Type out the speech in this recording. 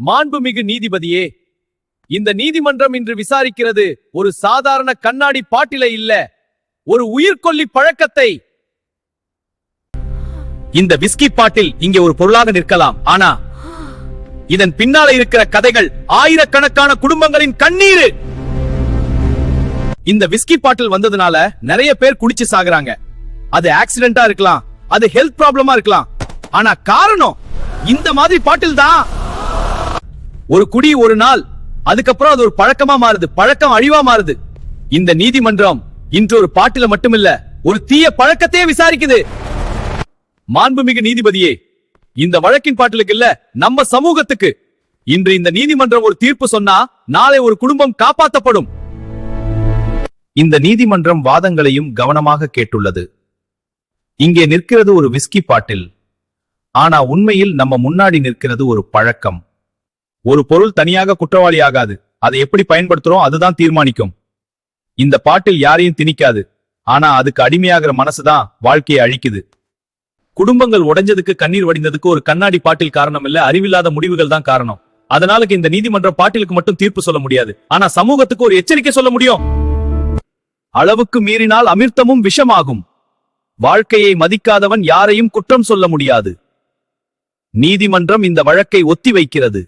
மாண்புமிகு நீதிபதியே, இந்த நீதிமன்றம் இன்று விசாரிக்கிறது ஒரு சாதாரண கண்ணாடி பாட்டிலை இல்ல, ஒரு உயிர்கொல்லி பழக்கத்தை. இந்த விஸ்கி பாட்டில் இங்கே ஒரு பொருளாக நிற்கலாம், ஆனா இதன் பின்னால இருக்கிற கதைகள் ஆயிரக்கணக்கான குடும்பங்களின் கண்ணீரு. இந்த விஸ்கி பாட்டில் வந்ததுனால நிறைய பேர் குடிச்சு சாகுறாங்க. அது ஆக்சிடென்டா இருக்கலாம், அது ஹெல்த் ப்ராப்ளமா இருக்கலாம், ஆனா காரணம் இந்த மாதிரி பாட்டில் தான். ஒரு குடி ஒரு நாள், அதுக்கப்புறம் அது ஒரு பழக்கமா மாறுது, பழக்கம் அழிவா மாறுது. இந்த நீதிமன்றம் இன்று ஒரு பாட்டில மட்டுமில்ல, ஒரு தீய பழக்கத்தையே விசாரிக்குது. மாண்புமிகு நீதிபதியே, இந்த வழக்கின் பாட்டிலுக்கு இல்ல, நம்ம சமூகத்துக்கு. இன்று இந்த நீதிமன்றம் ஒரு தீர்ப்பு சொன்னா நாளை ஒரு குடும்பம் காப்பாற்றப்படும். இந்த நீதிமன்றம் வாதங்களையும் கவனமாக கேட்டுள்ளது. இங்கே நிற்கிறது ஒரு விஸ்கி பாட்டில், ஆனா உண்மையில் நம்ம முன்னாடி நிற்கிறது ஒரு பழக்கம். ஒரு பொருள் தனியாக குற்றவாளி ஆகாது, அதை எப்படி பயன்படுத்துறோம் அதுதான் தீர்மானிக்கும். இந்த பாட்டில் யாரையும் திணிக்காது, ஆனா அதுக்கு அடிமையாகிற மனசுதான் வாழ்க்கையை அழிக்குது. குடும்பங்கள் உடைஞ்சதுக்கு, கண்ணீர் வடிந்ததுக்கு ஒரு கண்ணாடி பாட்டில் காரணம் இல்ல, அறிவில்லாத முடிவுகள் தான் காரணம். அதனால இந்த நீதிமன்றம் பாட்டிலுக்கு மட்டும் தீர்ப்பு சொல்ல முடியாது, ஆனா சமூகத்துக்கு ஒரு எச்சரிக்கை சொல்ல முடியும். அளவுக்கு மீறினால் அமிர்தமும் விஷமாகும். வாழ்க்கையை மதிக்காதவன் யாரையும் குற்றம் சொல்ல முடியாது. நீதிமன்றம் இந்த வழக்கை ஒத்திவைக்கிறது.